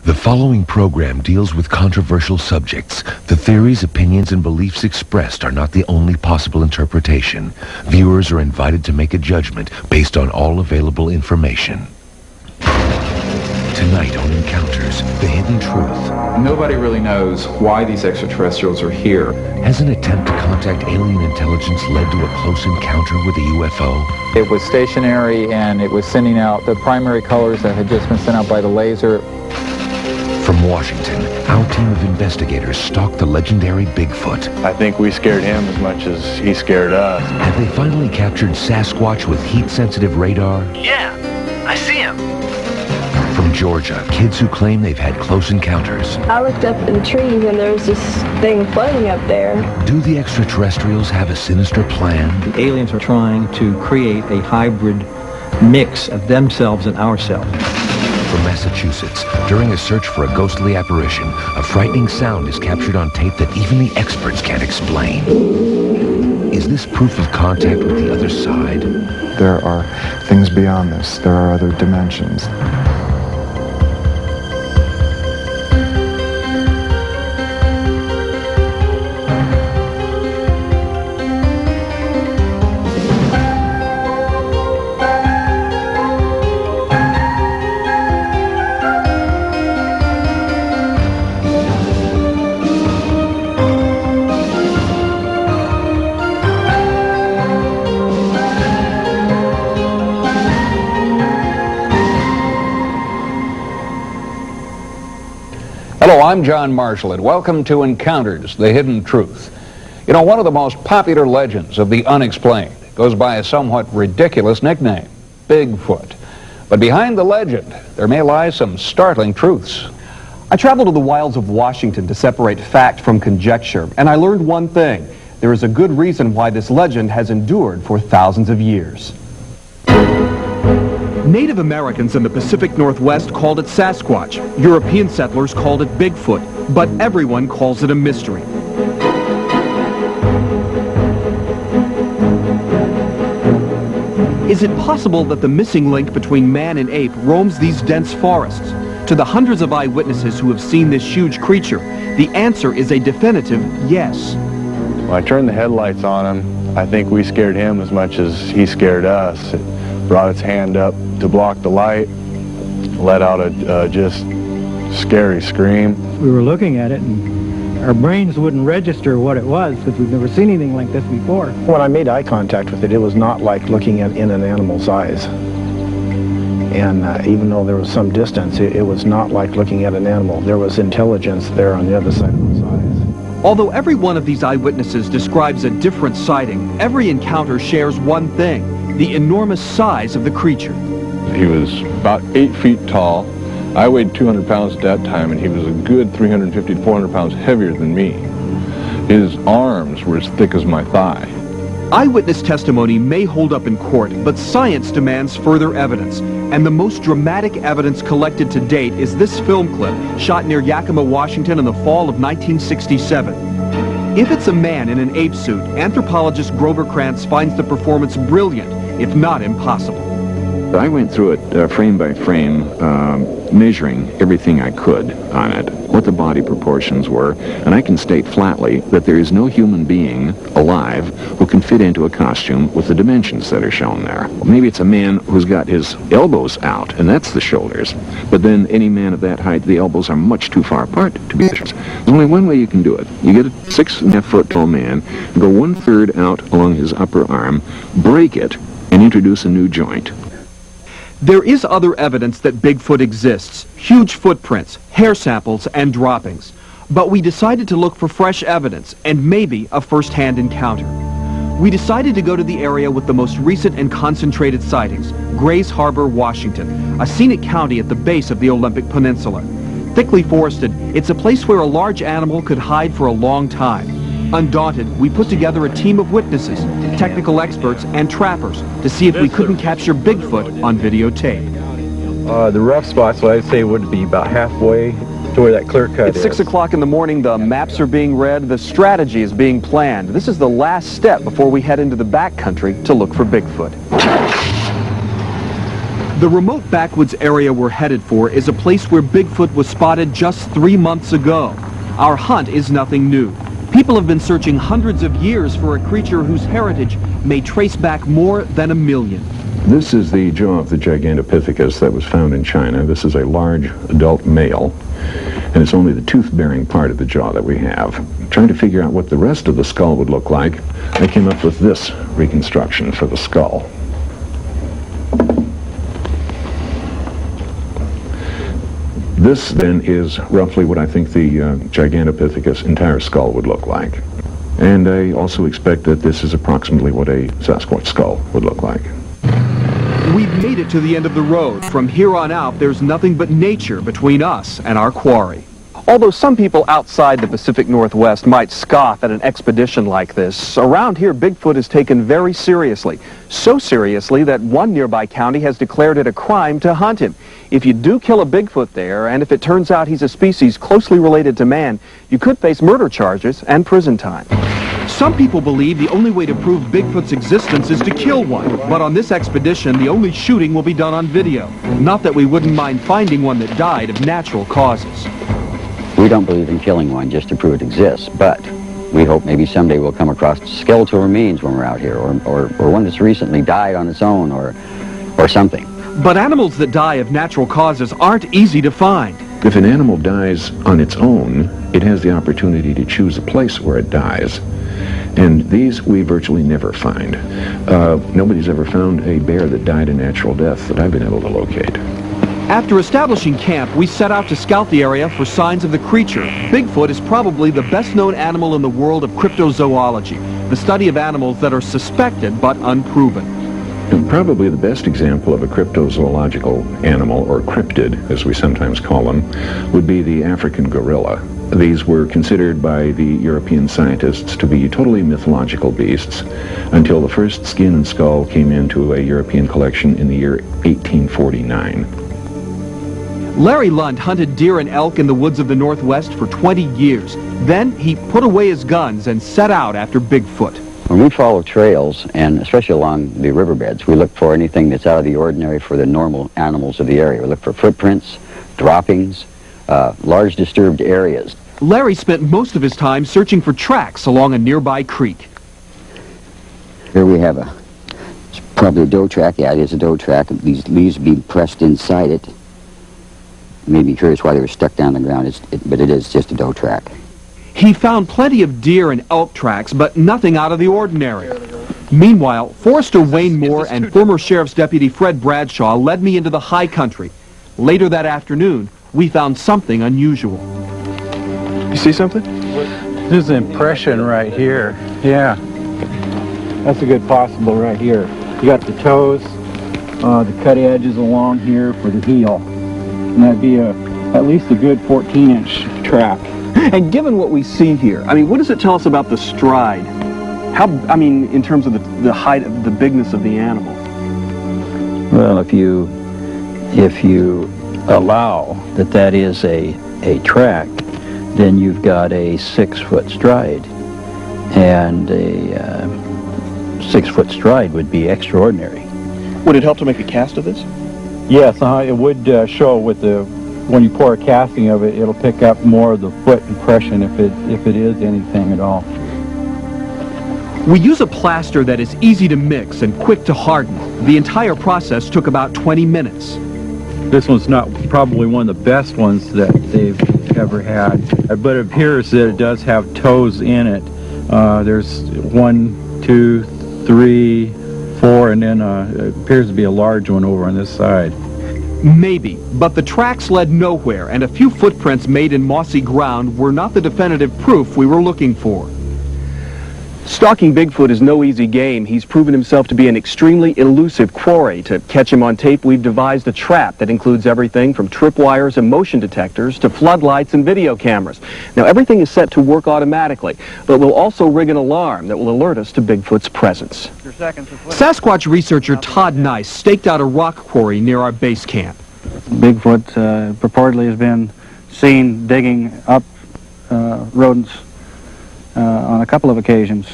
The following program deals with controversial subjects. The theories, opinions, and beliefs expressed are not the only possible interpretation. Viewers are invited to make a judgment based on all available information. Tonight on Encounters, the hidden truth. Nobody really knows why these extraterrestrials are here. Has an attempt to contact alien intelligence led to a close encounter with a UFO? It was stationary and it was sending out the primary colors that had just been sent out by the laser. From Washington, our team of investigators stalked the legendary Bigfoot. I think we scared him as much as he scared us. Have they finally captured Sasquatch with heat-sensitive radar? Yeah, I see him. From Georgia, kids who claim they've had close encounters. I looked up in the trees and there was this thing floating up there. Do the extraterrestrials have a sinister plan? The aliens are trying to create a hybrid mix of themselves and ourselves. From Massachusetts, during a search for a ghostly apparition, a frightening sound is captured on tape that even the experts can't explain. Is this proof of contact with the other side? There are things beyond this. There are other dimensions. Hello, I'm John Marshall, and welcome to Encounters, the Hidden Truth. You know, one of the most popular legends of the unexplained goes by a somewhat ridiculous nickname, Bigfoot. But behind the legend, there may lie some startling truths. I traveled to the wilds of Washington to separate fact from conjecture, and I learned one thing. There is a good reason why this legend has endured for thousands of years. Native Americans in the Pacific Northwest called it Sasquatch. European settlers called it Bigfoot, but everyone calls it a mystery. Is it possible that the missing link between man and ape roams these dense forests? To the hundreds of eyewitnesses who have seen this huge creature, the answer is a definitive yes. When I turned the headlights on him, I think we scared him as much as he scared us. It brought its hand up to block the light, let out a just scary scream. We were looking at it and our brains wouldn't register what it was because we've never seen anything like this before. When I made eye contact with it, it was not like looking at in an animal's eyes. And even though there was some distance, it was not like looking at an animal. There was intelligence there on the other side of those eyes. Although every one of these eyewitnesses describes a different sighting, every encounter shares one thing: the enormous size of the creature. He was about 8 feet tall. I weighed 200 pounds at that time, and he was a good 350 to 400 pounds heavier than me. His arms were as thick as my thigh. Eyewitness testimony may hold up in court, but science demands further evidence. And the most dramatic evidence collected to date is this film clip shot near Yakima, Washington in the fall of 1967. If it's a man in an ape suit, anthropologist Grover Krantz finds the performance brilliant, if not impossible. I went through it frame by frame, measuring everything I could on it, what the body proportions were, and I can state flatly that there is no human being alive who can fit into a costume with the dimensions that are shown there. Maybe it's a man who's got his elbows out, and that's the shoulders, but then any man of that height, the elbows are much too far apart to be measured. There's only one way you can do it. You get a 6.5 foot tall man, go 1/3 out along his upper arm, break it, and introduce a new joint. There is other evidence that Bigfoot exists: huge footprints, hair samples, and droppings. But we decided to look for fresh evidence and maybe a first-hand encounter. We decided to go to the area with the most recent and concentrated sightings, Grays Harbor, Washington, a scenic county at the base of the Olympic Peninsula. Thickly forested, it's a place where a large animal could hide for a long time. Undaunted, we put together a team of witnesses, technical experts, and trappers to see if we couldn't capture Bigfoot on videotape. The rough spots, I'd say, would be about halfway to where that clear cut is. It's 6 o'clock in the morning, the maps are being read, the strategy is being planned. This is the last step before we head into the backcountry to look for Bigfoot. The remote backwoods area we're headed for is a place where Bigfoot was spotted just 3 months ago. Our hunt is nothing new. People have been searching hundreds of years for a creature whose heritage may trace back more than 1 million. This is the jaw of the Gigantopithecus that was found in China. This is a large adult male, and it's only the tooth-bearing part of the jaw that we have. Trying to figure out what the rest of the skull would look like, I came up with this reconstruction for the skull. This then is roughly what I think the Gigantopithecus entire skull would look like. And I also expect that this is approximately what a Sasquatch skull would look like. We've made it to the end of the road. From here on out, there's nothing but nature between us and our quarry. Although some people outside the Pacific Northwest might scoff at an expedition like this, around here Bigfoot is taken very seriously. So seriously that one nearby county has declared it a crime to hunt him. If you do kill a Bigfoot there, and if it turns out he's a species closely related to man, you could face murder charges and prison time. Some people believe the only way to prove Bigfoot's existence is to kill one. But on this expedition, the only shooting will be done on video. Not that we wouldn't mind finding one that died of natural causes. We don't believe in killing one just to prove it exists, but we hope maybe someday we'll come across skeletal remains when we're out here, or one that's recently died on its own, or something. But animals that die of natural causes aren't easy to find. If an animal dies on its own, it has the opportunity to choose a place where it dies. And these we virtually never find. Nobody's ever found a bear that died a natural death that I've been able to locate. After establishing camp, we set out to scout the area for signs of the creature. Bigfoot is probably the best-known animal in the world of cryptozoology, the study of animals that are suspected but unproven. And probably the best example of a cryptozoological animal, or cryptid, as we sometimes call them, would be the African gorilla. These were considered by the European scientists to be totally mythological beasts until the first skin and skull came into a European collection in the year 1849. Larry Lund hunted deer and elk in the woods of the Northwest for 20 years. Then he put away his guns and set out after Bigfoot. When we follow trails, and especially along the riverbeds, we look for anything that's out of the ordinary for the normal animals of the area. We look for footprints, droppings, large disturbed areas. Larry spent most of his time searching for tracks along a nearby creek. Here we have it's probably a doe track. Yeah, it is a doe track. These leaves being pressed inside it. It made me curious why they were stuck down the ground, but it is just a doe track. He found plenty of deer and elk tracks, but nothing out of the ordinary. Meanwhile, Forester Wayne Moore and former Sheriff's Deputy Fred Bradshaw led me into the high country. Later that afternoon, we found something unusual. You see something? This is an impression right here. Yeah. That's a good possible right here. You got the toes, the cut edges along here for the heel. And that'd be at least a good 14-inch track. And given what we see here, I mean, what does it tell us about the stride? In terms of the height, of the bigness of the animal? Well, if you allow that is a track, then you've got a 6-foot stride. And a 6-foot stride would be extraordinary. Would it help to make a cast of this? Yes, it would show with when you pour a casting of it, it'll pick up more of the foot impression if it is anything at all. We use a plaster that is easy to mix and quick to harden. The entire process took about 20 minutes. This one's not probably one of the best ones that they've ever had, but it appears that it does have toes in it. There's 1, 2, 3, 4, and then it appears to be a large one over on this side. Maybe, but the tracks led nowhere, and a few footprints made in mossy ground were not the definitive proof we were looking for. Stalking Bigfoot is no easy game. He's proven himself to be an extremely elusive quarry. To catch him on tape, we've devised a trap that includes everything from tripwires and motion detectors to floodlights and video cameras. Now, everything is set to work automatically, but we'll also rig an alarm that will alert us to Bigfoot's presence. Sasquatch researcher Todd Nice staked out a rock quarry near our base camp. Bigfoot purportedly has been seen digging up rodents on a couple of occasions.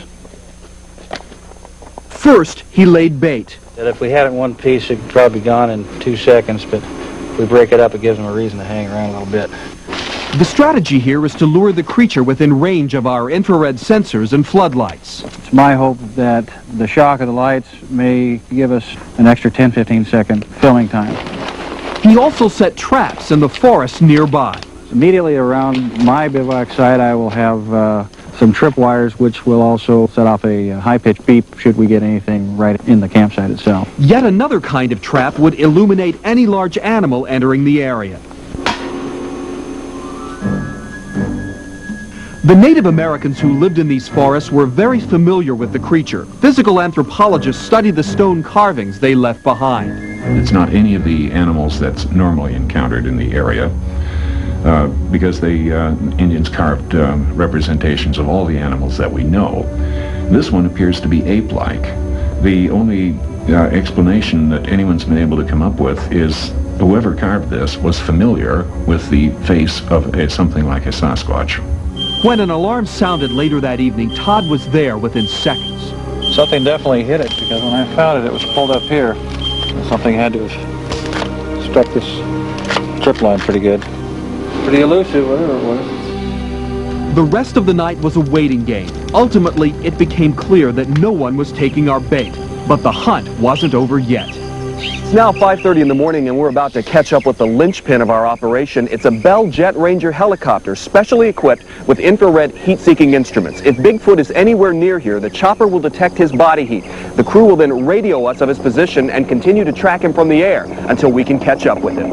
First, he laid bait. If we had it in one piece, it'd probably be gone in 2 seconds, but if we break it up, it gives them a reason to hang around a little bit. The strategy here is to lure the creature within range of our infrared sensors and floodlights. It's my hope that the shock of the lights may give us an extra 10-15 second filming time. He also set traps in the forest nearby. Immediately around my bivouac site, I will have some trip wires, which will also set off a high-pitched beep should we get anything right in the campsite itself. Yet another kind of trap would illuminate any large animal entering the area. The Native Americans who lived in these forests were very familiar with the creature. Physical anthropologists studied the stone carvings they left behind. It's not any of the animals that's normally encountered in the area. Because the Indians carved representations of all the animals that we know. This one appears to be ape-like. The only explanation that anyone's been able to come up with is whoever carved this was familiar with the face of something like a Sasquatch. When an alarm sounded later that evening, Todd was there within seconds. Something definitely hit it, because when I found it, it was pulled up here. Something had to have struck this trip line pretty good. Pretty elusive, whatever it was. The rest of the night was a waiting game. Ultimately, it became clear that no one was taking our bait. But the hunt wasn't over yet. It's now 5:30 in the morning, and we're about to catch up with the linchpin of our operation. It's a Bell Jet Ranger helicopter specially equipped with infrared heat-seeking instruments. If Bigfoot is anywhere near here, the chopper will detect his body heat. The crew will then radio us of his position and continue to track him from the air until we can catch up with him.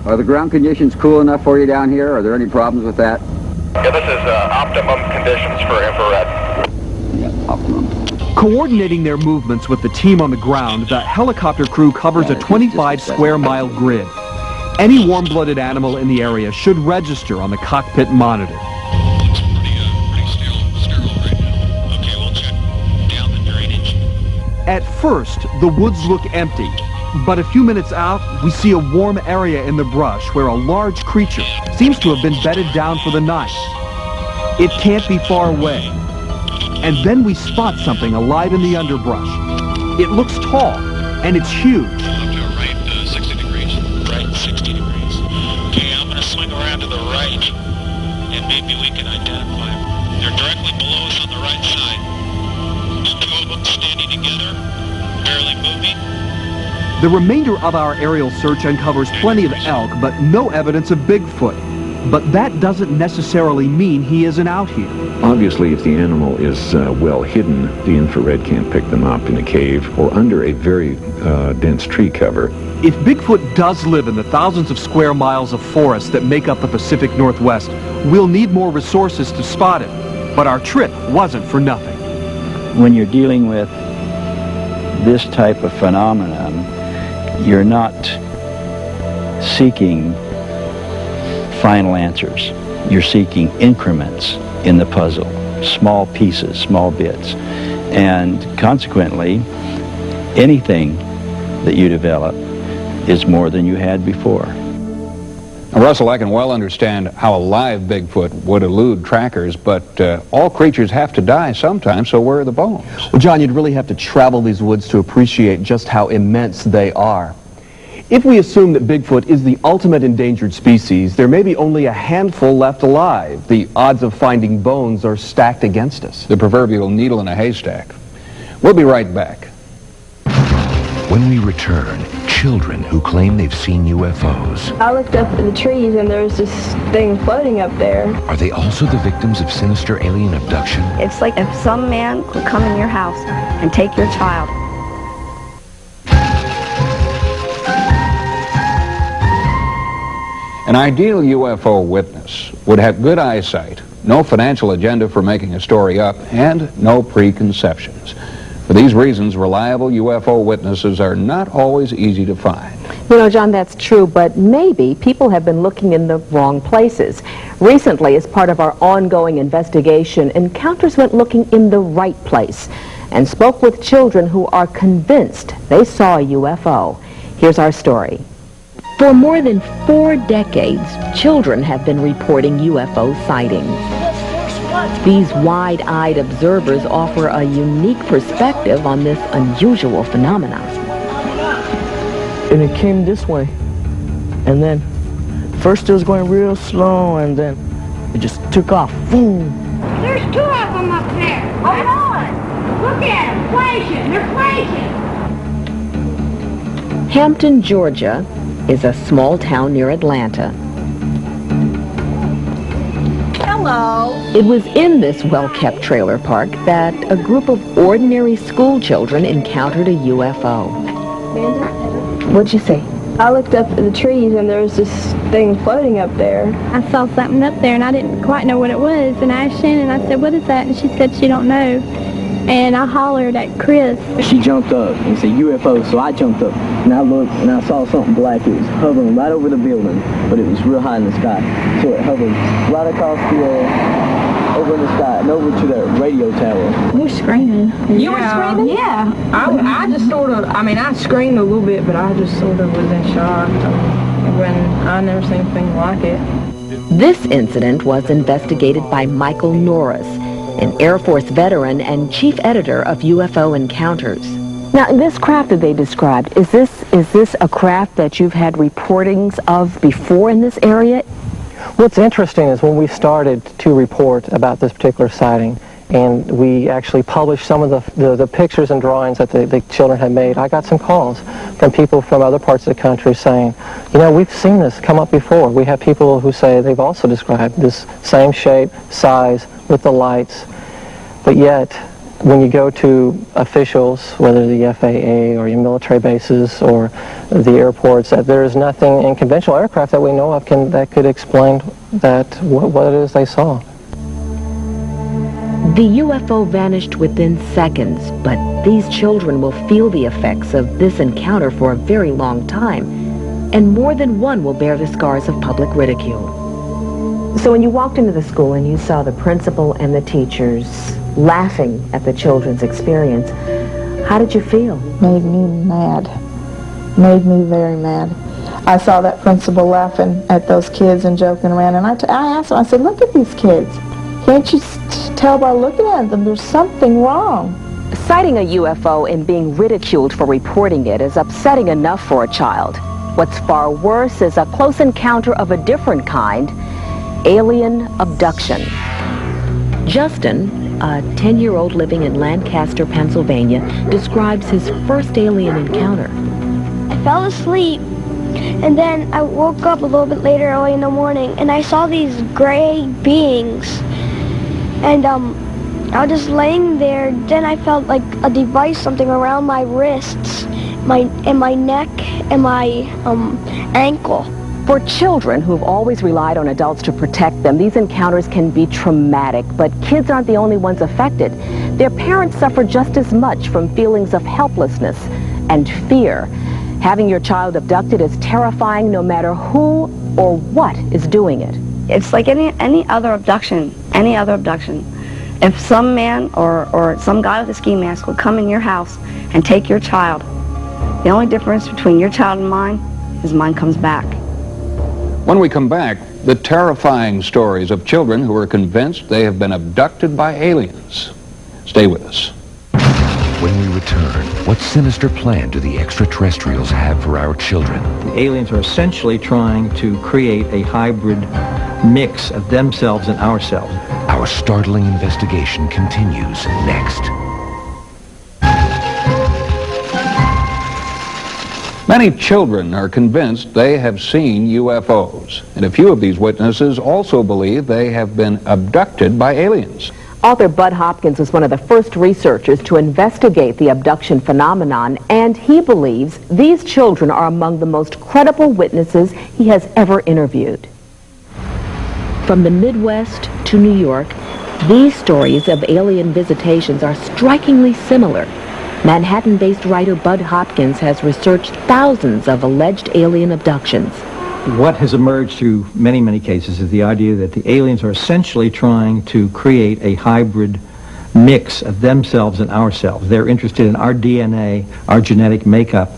Are the ground conditions cool enough for you down here? Are there any problems with that? Yeah, this is optimum conditions for infrared. Yeah, optimum. Coordinating their movements with the team on the ground, the helicopter crew covers a 25-square-mile grid. Any warm-blooded animal in the area should register on the cockpit monitor. Looks pretty sterile right now. Okay, we'll check down the drainage. At first, the woods look empty. But a few minutes out, we see a warm area in the brush where a large creature seems to have been bedded down for the night. It can't be far away. And then we spot something alive in the underbrush. It looks tall, and it's huge. Right 60 degrees. Right 60 degrees. Okay, I'm going to swing around to the right, and maybe we can identify them. They're directly below us on the right side. The two of them standing together, barely moving. The remainder of our aerial search uncovers plenty of elk, but no evidence of Bigfoot. But that doesn't necessarily mean he isn't out here. Obviously, if the animal is well hidden, the infrared can't pick them up in a cave or under a very dense tree cover. If Bigfoot does live in the thousands of square miles of forest that make up the Pacific Northwest, we'll need more resources to spot him. But our trip wasn't for nothing. When you're dealing with this type of phenomenon, you're not seeking final answers. You're seeking increments in the puzzle, small pieces, small bits. And consequently, anything that you develop is more than you had before. Now, Russell, I can well understand how a live Bigfoot would elude trackers, but all creatures have to die sometime, so where are the bones? Well, John, you'd really have to travel these woods to appreciate just how immense they are. If we assume that Bigfoot is the ultimate endangered species, there may be only a handful left alive. The odds of finding bones are stacked against us. The proverbial needle in a haystack. We'll be right back. When we return, children who claim they've seen UFOs. I looked up in the trees and there's this thing floating up there. Are they also the victims of sinister alien abduction? It's like if some man could come in your house and take your child. An ideal UFO witness would have good eyesight, no financial agenda for making a story up, and no preconceptions. For these reasons, reliable UFO witnesses are not always easy to find. You know, John, that's true, but maybe people have been looking in the wrong places. Recently, as part of our ongoing investigation, Encounters went looking in the right place and spoke with children who are convinced they saw a UFO. Here's our story. For more than 4 decades, children have been reporting UFO sightings. These wide-eyed observers offer a unique perspective on this unusual phenomenon. And it came this way. And then, first it was going real slow, and then it just took off. Boom! There's two of them up there. Hold on. Look at them, flashing. They're flashing. Hampton, Georgia is a small town near Atlanta. Hello. It was in this well-kept trailer park that a group of ordinary school children encountered a UFO. What'd you say? I looked up at the trees and there was this thing floating up there. I saw something up there and I didn't quite know what it was, and I asked Shannon, I said, what is that? And she said she don't know. And I hollered at Chris. She jumped up and said UFO, so I jumped up and I looked and I saw something black. It was hovering right over the building, but it was real high in the sky. So it hovered right across the over in the sky and over to the radio tower. We're screaming. You were screaming? Yeah. I just sort of, I screamed a little bit, but I just sort of was in shock. When I never seen anything like it. This incident was investigated by Michael Norris, an Air Force veteran and chief editor of UFO Encounters. Now, this craft that they described, is this a craft that you've had reportings of before in this area? What's interesting is when we started to report about this particular sighting, and we actually published some of the pictures and drawings that the children had made, I got some calls from people from other parts of the country saying, you know, we've seen this come up before. We have people who say they've also described this same shape, size, with the lights, but yet when you go to officials, whether the FAA or your military bases or the airports, that there is nothing in conventional aircraft that we know of that could explain what it is they saw. The UFO vanished within seconds, but these children will feel the effects of this encounter for a very long time, and more than one will bear the scars of public ridicule. So when you walked into the school and you saw the principal and the teachers laughing at the children's experience, how did you feel? Made me mad. Made me very mad. I saw that principal laughing at those kids and joking around, and I asked him, I said, look at these kids. Can't you tell by looking at them there's something wrong? Sighting a UFO and being ridiculed for reporting it is upsetting enough for a child. What's far worse is a close encounter of a different kind, alien abduction. Justin, a 10-year-old living in Lancaster, Pennsylvania, describes his first alien encounter. I fell asleep, and then I woke up a little bit later early in the morning, and I saw these gray beings. And I was just laying there. Then I felt like a device, something around my wrists, my neck, and my ankle. For children who've always relied on adults to protect them, these encounters can be traumatic, but kids aren't the only ones affected. Their parents suffer just as much from feelings of helplessness and fear. Having your child abducted is terrifying no matter who or what is doing it. It's like any other abduction, If some man or some guy with a ski mask would come in your house and take your child, the only difference between your child and mine is mine comes back. When we come back, the terrifying stories of children who are convinced they have been abducted by aliens. Stay with us. When we return, what sinister plan do the extraterrestrials have for our children? The aliens are essentially trying to create a hybrid mix of themselves and ourselves. Our startling investigation continues next. Many children are convinced they have seen UFOs, and a few of these witnesses also believe they have been abducted by aliens. Author Bud Hopkins was one of the first researchers to investigate the abduction phenomenon, and he believes these children are among the most credible witnesses he has ever interviewed. From the Midwest to New York, these stories of alien visitations are strikingly similar. Manhattan-based writer Bud Hopkins has researched thousands of alleged alien abductions. What has emerged through many, many cases is the idea that the aliens are essentially trying to create a hybrid mix of themselves and ourselves. They're interested in our DNA, our genetic makeup,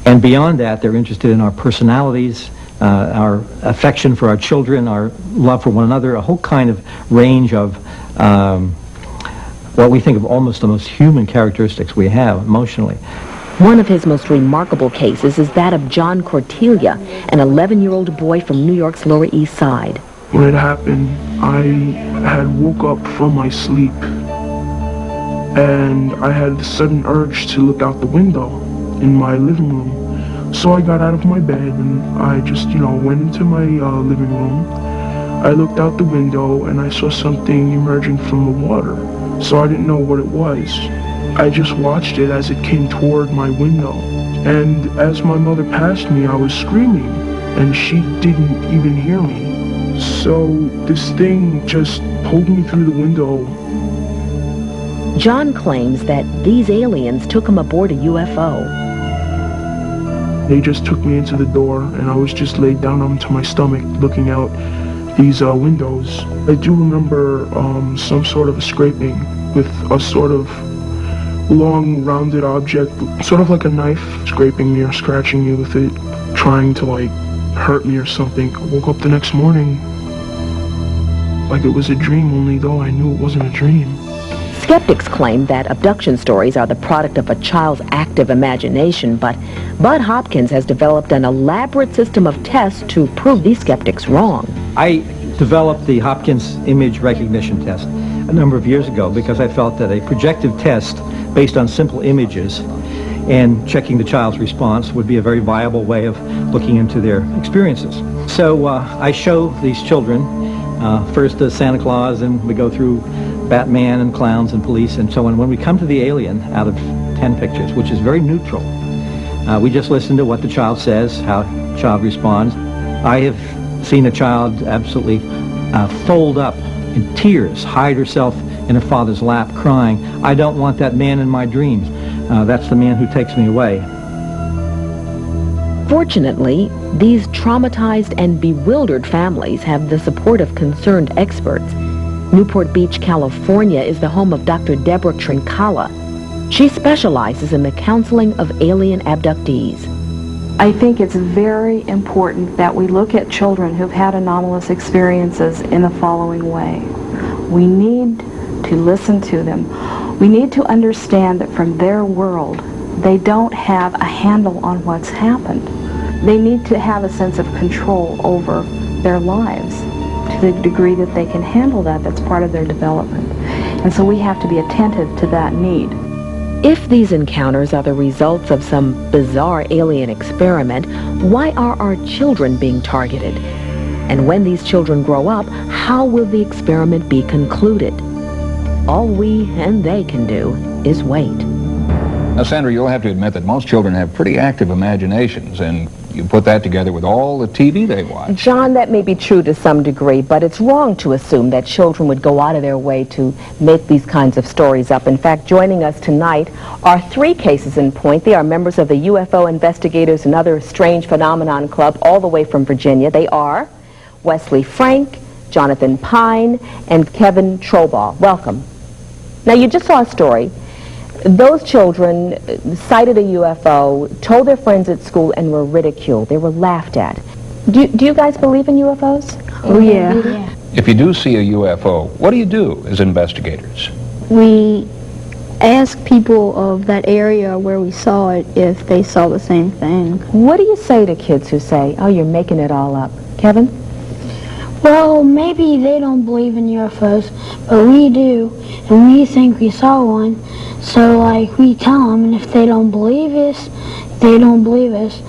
and beyond that, they're interested in our personalities, our affection for our children, our love for one another, a whole kind of range of what we think of almost the most human characteristics we have emotionally. One of his most remarkable cases is that of John Cortelia, an 11-year-old boy from New York's Lower East Side. When it happened, I had woke up from my sleep and I had the sudden urge to look out the window in my living room. So I got out of my bed and I just, went into my living room. I looked out the window and I saw something emerging from the water. So I didn't know what it was. I just watched it as it came toward my window. And as my mother passed me, I was screaming and she didn't even hear me. So this thing just pulled me through the window. John claims that these aliens took him aboard a UFO. They just took me into the door and I was just laid down onto my stomach looking out these windows. I do remember some sort of a scraping with a sort of long rounded object, sort of like a knife, scraping me or scratching me with it, trying to hurt me or something. I woke up the next morning like it was a dream, only though I knew it wasn't a dream. Skeptics claim that abduction stories are the product of a child's active imagination, but Bud Hopkins has developed an elaborate system of tests to prove these skeptics wrong. I developed the Hopkins image recognition test a number of years ago because I felt that a projective test based on simple images and checking the child's response would be a very viable way of looking into their experiences. So I show these children first Santa Claus, and we go through Batman and clowns and police and so on. When we come to the alien out of 10 pictures, which is very neutral, we just listen to what the child says, how the child responds. I have seen a child absolutely fold up in tears, hide herself in her father's lap crying, "I don't want that man in my dreams. That's the man who takes me away." Fortunately, these traumatized and bewildered families have the support of concerned experts. Newport Beach, California is the home of Dr. Deborah Trincala. She specializes in the counseling of alien abductees. I think it's very important that we look at children who've had anomalous experiences in the following way. We need to listen to them. We need to understand that from their world, they don't have a handle on what's happened. They need to have a sense of control over their lives to the degree that they can handle that. That's part of their development. And so we have to be attentive to that need. If these encounters are the results of some bizarre alien experiment, why are our children being targeted? And when these children grow up, how will the experiment be concluded? All we and they can do is wait. Now, Sandra, you'll have to admit that most children have pretty active imaginations, and you put that together with all the TV they watch. John, that may be true to some degree, but it's wrong to assume that children would go out of their way to make these kinds of stories up. In fact, joining us tonight are 3 cases in point. They are members of the UFO Investigators and Other Strange Phenomenon Club, all the way from Virginia. They are Wesley Frank, Jonathan Pine, and Kevin Trobaugh. Welcome. Now, you just saw a story. Those children sighted a UFO, told their friends at school, and were ridiculed. They were laughed at. Do you guys believe in UFOs? Oh, yeah. If you do see a UFO, what do you do as investigators? We ask people of that area where we saw it if they saw the same thing. What do you say to kids who say, "Oh, you're making it all up"? Kevin? Well, maybe they don't believe in UFOs, but we do, and we think we saw one. So, we tell them, and if they don't believe us, they don't believe us.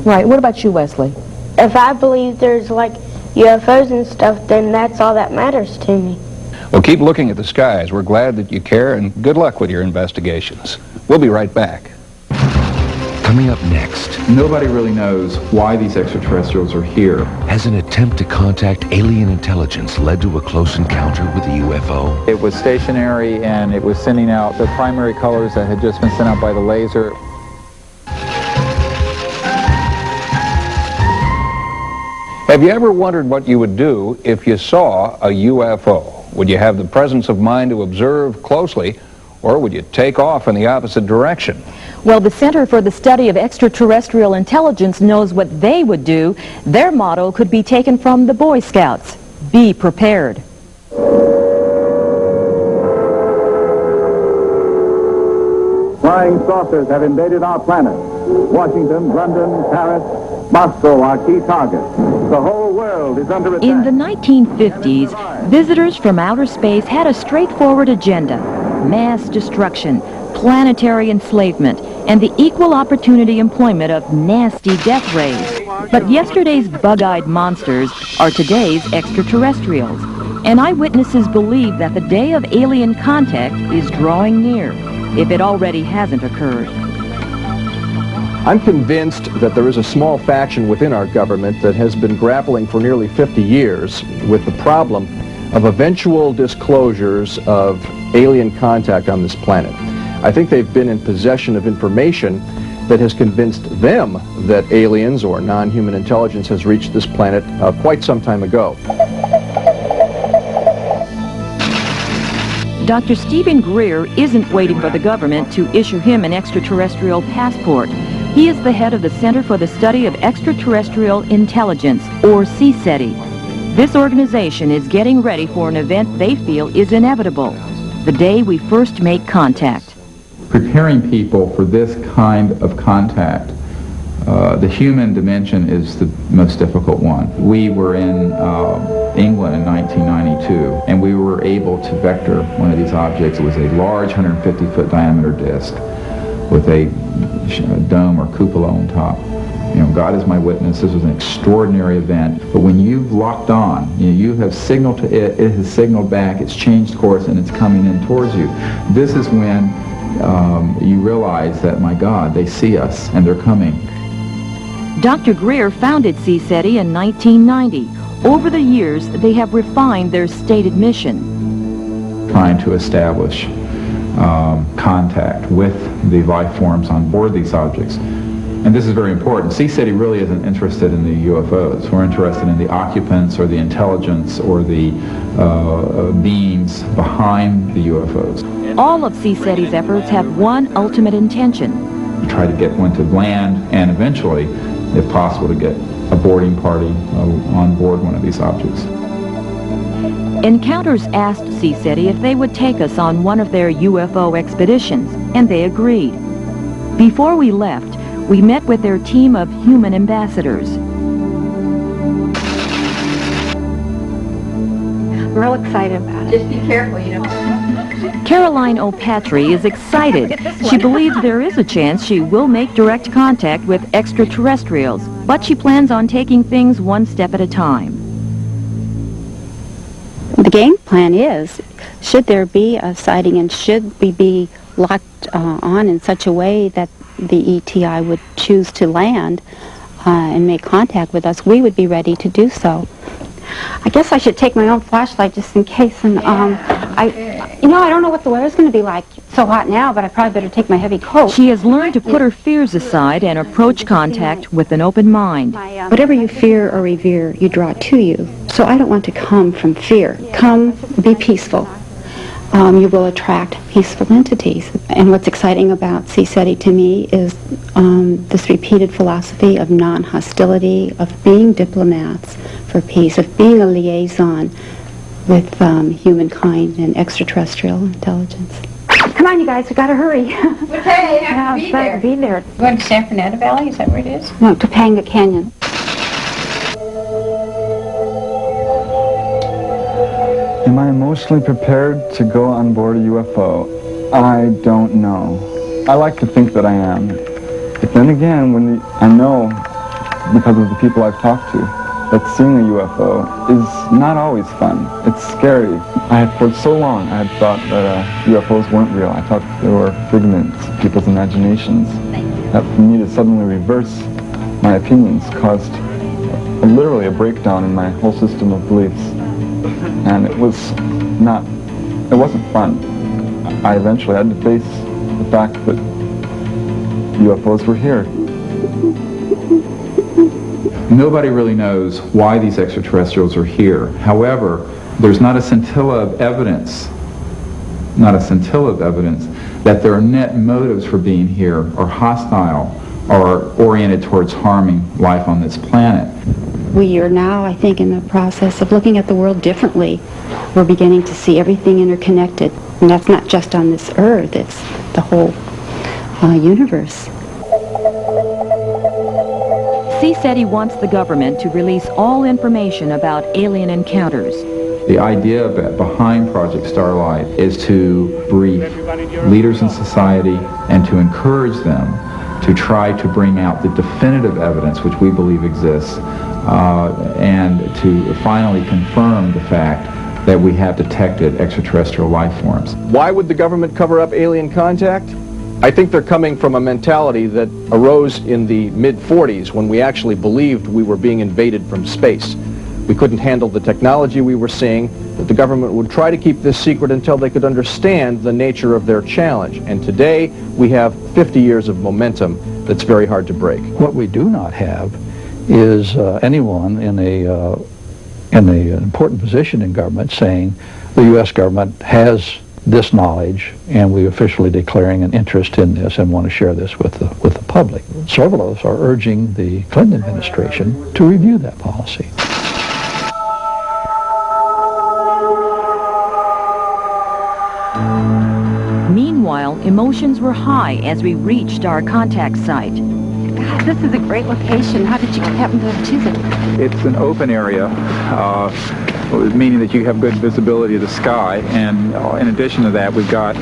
Right. What about you, Wesley? If I believe there's, UFOs and stuff, then that's all that matters to me. Well, keep looking at the skies. We're glad that you care, and good luck with your investigations. We'll be right back. Coming up next, nobody really knows why these extraterrestrials are here. Has an attempt to contact alien intelligence led to a close encounter with a UFO? It was stationary and it was sending out the primary colors that had just been sent out by the laser. Have you ever wondered what you would do if you saw a UFO? Would you have the presence of mind to observe closely, or would you take off in the opposite direction? Well, the Center for the Study of Extraterrestrial Intelligence knows what they would do. Their motto could be taken from the Boy Scouts: be prepared. Flying saucers have invaded our planet. Washington, London, Paris, Moscow are key targets. The whole world is under attack. In the 1950s, visitors from outer space had a straightforward agenda: mass destruction, planetary enslavement, and the equal opportunity employment of nasty death rays. But yesterday's bug-eyed monsters are today's extraterrestrials, and eyewitnesses believe that the day of alien contact is drawing near, if it already hasn't occurred. I'm convinced that there is a small faction within our government that has been grappling for nearly 50 years with the problem of eventual disclosures of alien contact on this planet. I think they've been in possession of information that has convinced them that aliens or non-human intelligence has reached this planet quite some time ago. Dr. Stephen Greer isn't waiting for the government to issue him an extraterrestrial passport. He is the head of the Center for the Study of Extraterrestrial Intelligence, or CSETI. This organization is getting ready for an event they feel is inevitable: the day we first make contact. Preparing people for this kind of contact, the human dimension is the most difficult one. We were in England in 1992, and we were able to vector one of these objects. It was a large 150-foot diameter disc with a dome or cupola on top. You know, God is my witness, this was an extraordinary event. But when you've locked on, you have signaled to it, it has signaled back, it's changed course, and it's coming in towards you. This is when you realize that, my God, they see us, and they're coming. Dr. Greer founded CSETI in 1990. Over the years, they have refined their stated mission. Trying to establish contact with the life forms on board these objects. And this is very important. CSETI really isn't interested in the UFOs. We're interested in the occupants or the intelligence or the beings behind the UFOs. All of CSETI's efforts have one ultimate intention: Try to get one to land and eventually, if possible, to get a boarding party on board one of these objects. Encounters asked CSETI if they would take us on one of their UFO expeditions, and they agreed. Before we left, we met with their team of human ambassadors. I'm real excited about it. Just be careful, you know. Caroline O'Patry is excited. She believes there is a chance she will make direct contact with extraterrestrials, but she plans on taking things one step at a time. The game plan is, should there be a sighting and should we be locked on in such a way that the ETI would choose to land and make contact with us, we would be ready to do so. I guess I should take my own flashlight just in case. And I don't know what the weather's going to be like. It's so hot now, but I probably better take my heavy coat. She has learned to put her fears aside and approach contact with an open mind. Whatever you fear or revere, you draw to you. So I don't want to come from fear. Come, be peaceful. You will attract peaceful entities. And what's exciting about CSETI to me is this repeated philosophy of non-hostility, of being diplomats for peace, of being a liaison with humankind and extraterrestrial intelligence. Come on, you guys, we gotta hurry. Okay, Yeah, it's better to be there. You going to San Fernando Valley? Is that where it is? No, Topanga Canyon. Am I emotionally prepared to go on board a UFO? I don't know. I like to think that I am. But then again, I know, because of the people I've talked to, that seeing a UFO is not always fun. It's scary. For so long, I had thought that UFOs weren't real. I thought they were figments of people's imaginations. That for me to suddenly reverse my opinions caused literally a breakdown in my whole system of beliefs. And it wasn't fun. I eventually had to face the fact that UFOs were here. Nobody really knows why these extraterrestrials are here. However, there's not a scintilla of evidence that their net motives for being here are hostile or oriented towards harming life on this planet. We are now, I think, in the process of looking at the world differently. We're beginning to see everything interconnected. And that's not just on this earth, it's the whole universe. CSETI wants the government to release all information about alien encounters. The idea behind Project Starlight is to brief leaders in society and to encourage them to try to bring out the definitive evidence which we believe exists and to finally confirm the fact that we have detected extraterrestrial life forms. Why would the government cover up alien contact? I think they're coming from a mentality that arose in the mid-40s when we actually believed we were being invaded from space. We couldn't handle the technology we were seeing, that the government would try to keep this secret until they could understand the nature of their challenge. And today, we have 50 years of momentum that's very hard to break. What we do not have is anyone in an important position in government saying the U.S. government has this knowledge and we're officially declaring an interest in this and want to share this with the public. Several of us are urging the Clinton administration to review that policy. Meanwhile, emotions were high as we reached our contact site. God, this is a great location. How did you happen to choose it? It's an open area, meaning that you have good visibility of the sky, and in addition to that, we've got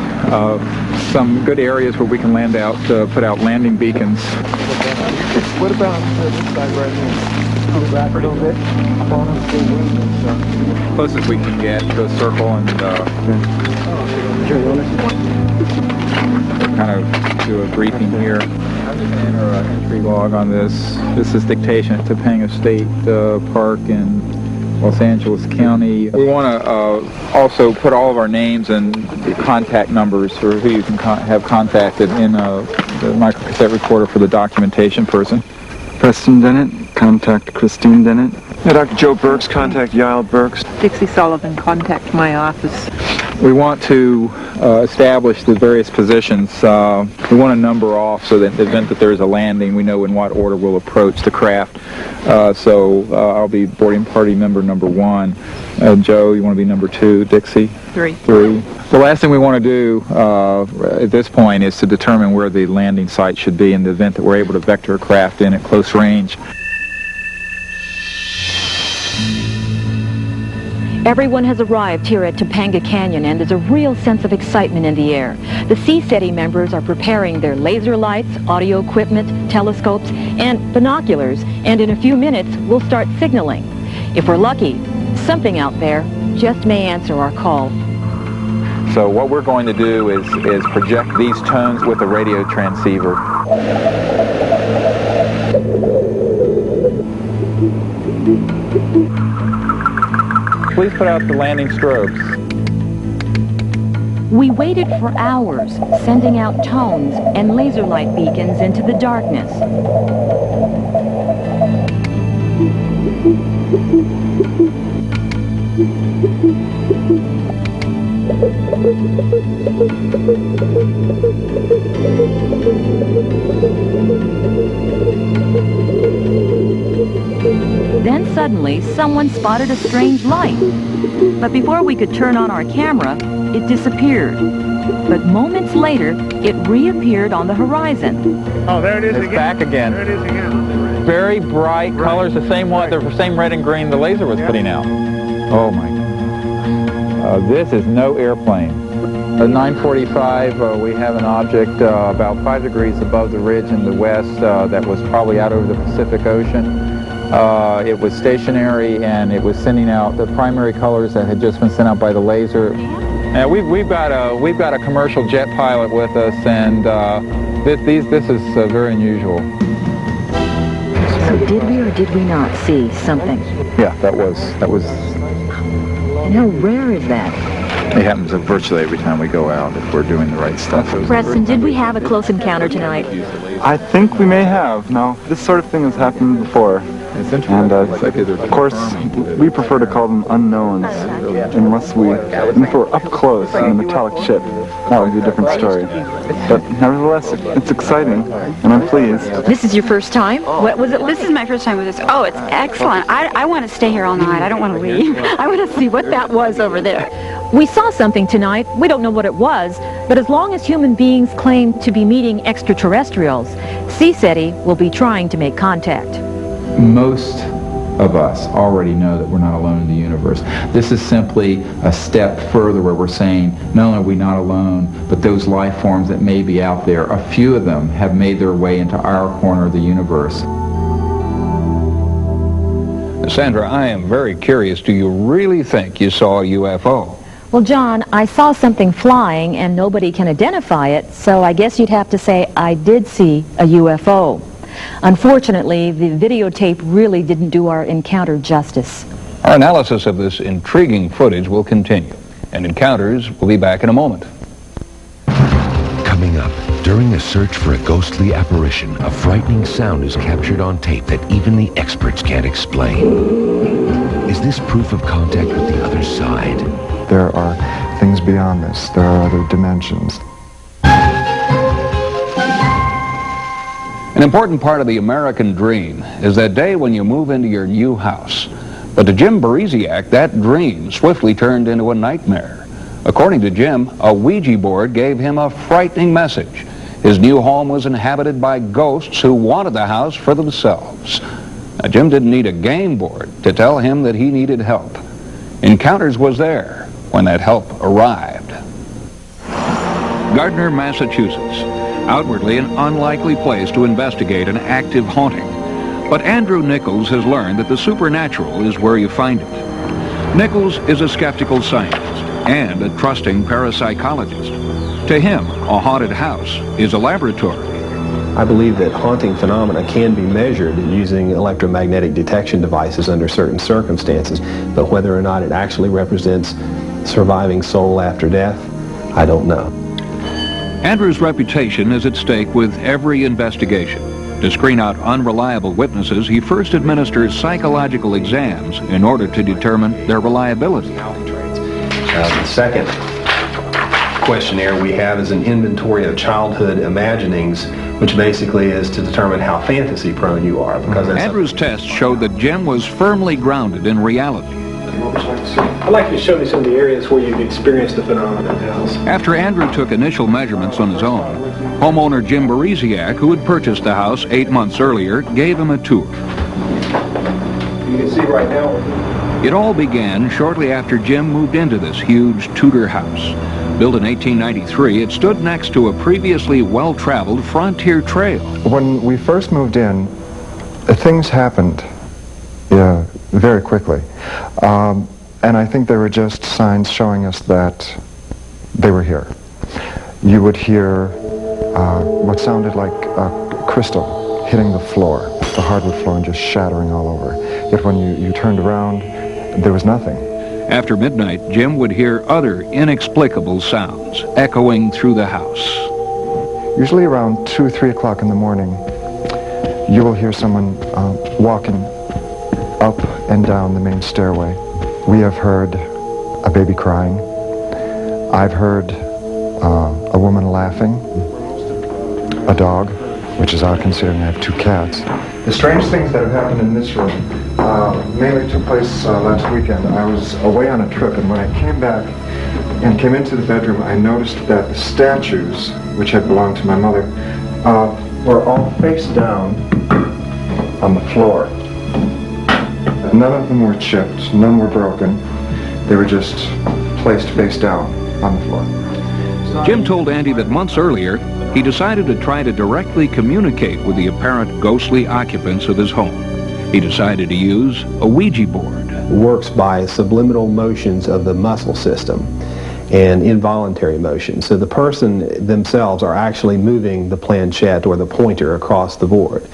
some good areas where we can land out, put out landing beacons. What about this side right here? Go back a little bit. Closest we can get to a circle and kind of do a briefing here. Or an entry log on this. This is dictation at Topanga State Park in Los Angeles County. We want to also put all of our names and contact numbers for who you can have contacted in the microcassette recorder for the documentation person. Preston Dennett, contact Christine Dennett. Dr. Joe Burks, contact Yael Burks. Dixie Sullivan, contact my office. We want to establish the various positions. We want to number off so that in the event that there is a landing, we know in what order we'll approach the craft. So I'll be boarding party member number 1. Joe, you want to be number 2? Dixie? 3. The last thing we want to do at this point is to determine where the landing site should be in the event that we're able to vector a craft in at close range. Everyone has arrived here at Topanga Canyon, and there's a real sense of excitement in the air. The CSETI members are preparing their laser lights, audio equipment, telescopes, and binoculars, and in a few minutes, we'll start signaling. If we're lucky, something out there just may answer our call. So what we're going to do is project these tones with a radio transceiver. Please put out the landing strobes. We waited for hours, sending out tones and laser light beacons into the darkness. Then suddenly, someone spotted a strange light. But before we could turn on our camera, it disappeared. But moments later, it reappeared on the horizon. Oh, there it is again. It's back again. There it is again. Very bright colors, the same one, the same red and green the laser was putting out. Oh my God. This is no airplane. At 9:45, we have an object about 5 degrees above the ridge in the west that was probably out over the Pacific Ocean. It was stationary and it was sending out the primary colors that had just been sent out by the laser. And we've got a commercial jet pilot with us, and this is very unusual. So did we or did we not see something? Yeah, that was. And how rare is that? It happens virtually every time we go out if we're doing the right stuff. Preston, did we have a close encounter tonight? I think we may have. No, this sort of thing has happened before. And of course, we prefer to call them unknowns, unless if we're up close in a metallic ship. That would be a different story. But nevertheless, it's exciting, and I'm pleased. This is your first time? What was it like? This is my first time with this. Oh, it's excellent. I want to stay here all night. I don't want to leave. I want to see what that was over there. We saw something tonight. We don't know what it was, but as long as human beings claim to be meeting extraterrestrials, CSETI will be trying to make contact. Most of us already know that we're not alone in the universe. This is simply a step further where we're saying, not only are we not alone, but those life forms that may be out there, a few of them have made their way into our corner of the universe. Sandra, I am very curious. Do you really think you saw a UFO? Well, John, I saw something flying and nobody can identify it, so I guess you'd have to say I did see a UFO. Unfortunately, the videotape really didn't do our encounter justice. Our analysis of this intriguing footage will continue, and Encounters will be back in a moment. Coming up, during a search for a ghostly apparition, a frightening sound is captured on tape that even the experts can't explain. Is this proof of contact with the other side? There are things beyond this. There are other dimensions. An important part of the American dream is that day when you move into your new house. But to Jim Barisiak, that dream swiftly turned into a nightmare. According to Jim, a Ouija board gave him a frightening message. His new home was inhabited by ghosts who wanted the house for themselves. Now, Jim didn't need a game board to tell him that he needed help. Encounters was there when that help arrived. Gardner, Massachusetts. Outwardly an unlikely place to investigate an active haunting. But Andrew Nichols has learned that the supernatural is where you find it. Nichols is a skeptical scientist and a trusting parapsychologist. To him, a haunted house is a laboratory. I believe that haunting phenomena can be measured using electromagnetic detection devices under certain circumstances, but whether or not it actually represents surviving soul after death, I don't know. Andrew's reputation is at stake with every investigation. To screen out unreliable witnesses, he first administers psychological exams in order to determine their reliability. The second questionnaire we have is an inventory of childhood imaginings, which basically is to determine how fantasy prone you are. Because Andrew's test showed that Jim was firmly grounded in reality. I'd like you to show me some of the areas where you've experienced the phenomenon in the house. After Andrew took initial measurements on his own, homeowner Jim Barisiak, who had purchased the house 8 months earlier, gave him a tour. You can see right now. It all began shortly after Jim moved into this huge Tudor house. Built in 1893, it stood next to a previously well-traveled frontier trail. When we first moved in, things happened very quickly. And I think they were just signs showing us that they were here. You would hear what sounded like crystal hitting the floor, the hardwood floor, and just shattering all over. Yet when you turned around, there was nothing. After midnight, Jim would hear other inexplicable sounds echoing through the house. Usually around 2 or 3 o'clock in the morning, you will hear someone walking up and down the main stairway. We have heard a baby crying. I've heard a woman laughing, a dog, which is odd considering I have 2 cats. The strange things that have happened in this room mainly took place last weekend. I was away on a trip, and when I came back and came into the bedroom, I noticed that the statues, which had belonged to my mother, were all face down on the floor. None of them were chipped, none were broken. They were just placed face down on the floor. Jim told Andy that months earlier, he decided to try to directly communicate with the apparent ghostly occupants of his home. He decided to use a Ouija board. It works by subliminal motions of the muscle system and involuntary motion. So the person themselves are actually moving the planchette or the pointer across the board.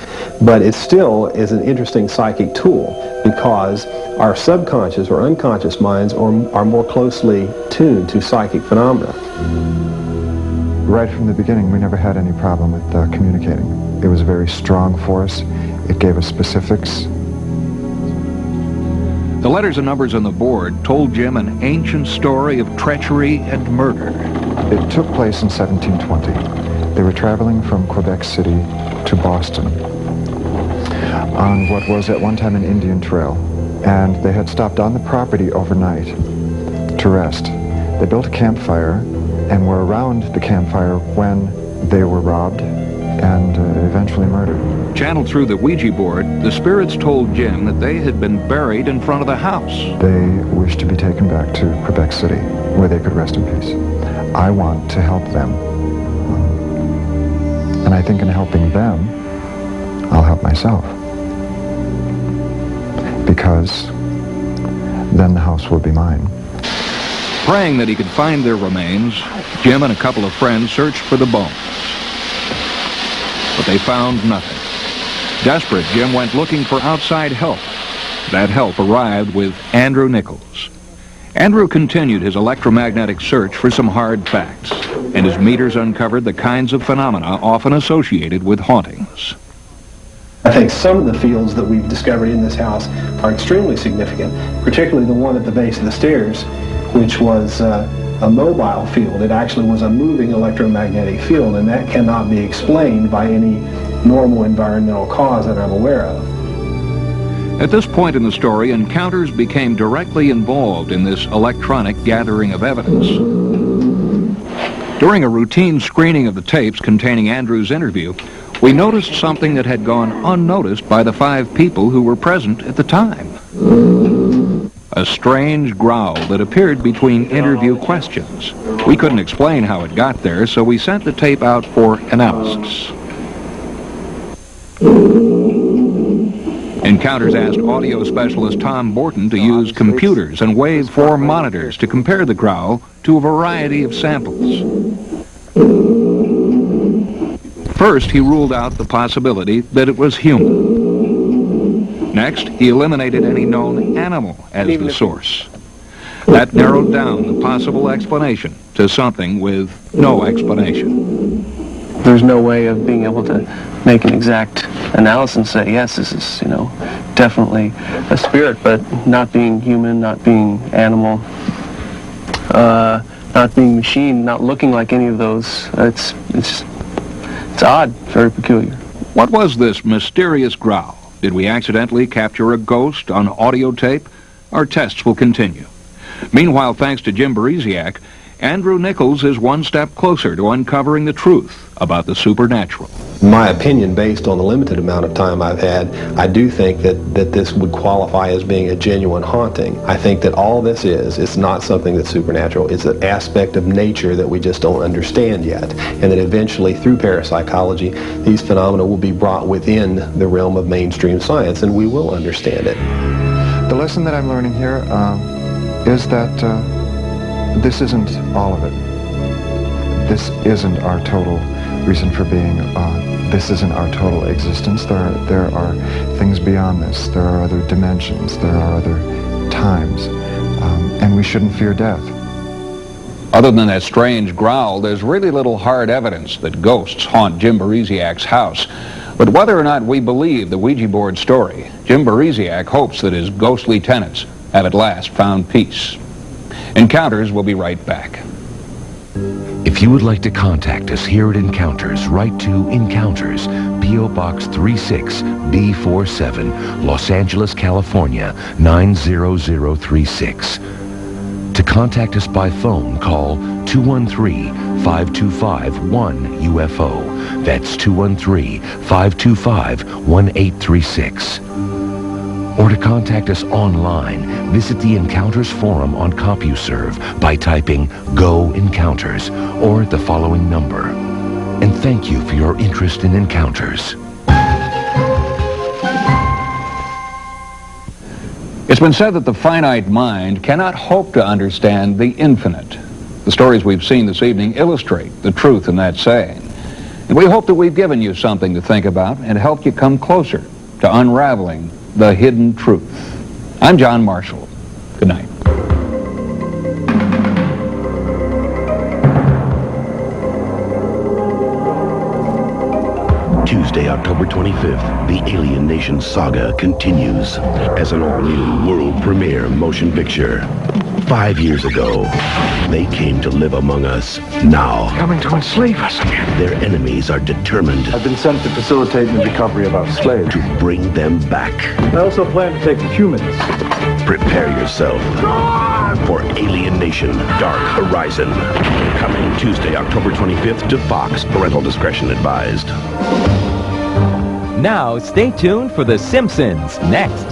But it still is an interesting psychic tool because our subconscious or unconscious minds are more closely tuned to psychic phenomena. Right from the beginning, we never had any problem with communicating. It was very strong for us. It gave us specifics. The letters and numbers on the board told Jim an ancient story of treachery and murder. It took place in 1720. They were traveling from Quebec City to Boston on what was at one time an Indian trail. And they had stopped on the property overnight to rest. They built a campfire and were around the campfire when they were robbed and eventually murdered. Channeled through the Ouija board, the spirits told Jim that they had been buried in front of the house. They wish to be taken back to Quebec City, where they could rest in peace. I want to help them. And I think in helping them, I'll help myself. Because then the house will be mine. Praying that he could find their remains, Jim and a couple of friends searched for the bones. But they found nothing. Desperate, Jim went looking for outside help. That help arrived with Andrew Nichols. Andrew continued his electromagnetic search for some hard facts, and his meters uncovered the kinds of phenomena often associated with hauntings. I think some of the fields that we've discovered in this house are extremely significant, particularly the one at the base of the stairs, which was a mobile field. It actually was a moving electromagnetic field, and that cannot be explained by any normal environmental cause that I'm aware of. At this point in the story, Encounters became directly involved in this electronic gathering of evidence. During a routine screening of the tapes containing Andrew's interview, we noticed something that had gone unnoticed by the 5 people who were present at the time. A strange growl that appeared between interview questions. We couldn't explain how it got there, so we sent the tape out for analysis. Encounters asked audio specialist Tom Borton to use computers and waveform monitors to compare the growl to a variety of samples. First, he ruled out the possibility that it was human. Next, he eliminated any known animal as the source. That narrowed down the possible explanation to something with no explanation. There's no way of being able to make an exact analysis and say, yes, this is, definitely a spirit, but not being human, not being animal, not being machine, not looking like any of those. It's odd, very peculiar. What was this mysterious growl? Did we accidentally capture a ghost on audio tape? Our tests will continue. Meanwhile, thanks to Jim Beresiak, Andrew Nichols is one step closer to uncovering the truth about the supernatural. My opinion, based on the limited amount of time I've had, I do think that this would qualify as being a genuine haunting. I think that all this is not something that's supernatural. It's an aspect of nature that we just don't understand yet. And that eventually, through parapsychology, these phenomena will be brought within the realm of mainstream science, and we will understand it. The lesson that I'm learning here is that this isn't all of it. This isn't our total reason for being. This isn't our total existence. There are things beyond this. There are other dimensions. There are other times. And we shouldn't fear death. Other than that strange growl, there's really little hard evidence that ghosts haunt Jim Beresiak's house. But whether or not we believe the Ouija board story, Jim Beresiak hopes that his ghostly tenants have at last found peace. Encounters will be right back. If you would like to contact us here at Encounters, write to Encounters, P.O. Box 36B47, Los Angeles, California, 90036. To contact us by phone, call 213-525-1UFO. That's 213-525-1836. Or to contact us online, visit the Encounters forum on CompuServe by typing Go Encounters or the following number. And thank you for your interest in Encounters. It's been said that the finite mind cannot hope to understand the infinite. The stories we've seen this evening illustrate the truth in that saying. And we hope that we've given you something to think about and helped you come closer to unraveling the hidden truth. I'm John Marshall. Good night. Tuesday, October 25th, the Alien Nation saga continues as an all-new world premiere motion picture. 5 years ago, they came to live among us. Now, Coming to enslave us again. their enemies are determined I've been sent to facilitate the recovery of our slaves. to bring them back. I also plan to take the humans. Prepare yourself for Alien Nation Dark Horizon. Coming Tuesday, October 25th to Fox. Parental discretion advised. Now, stay tuned for The Simpsons next.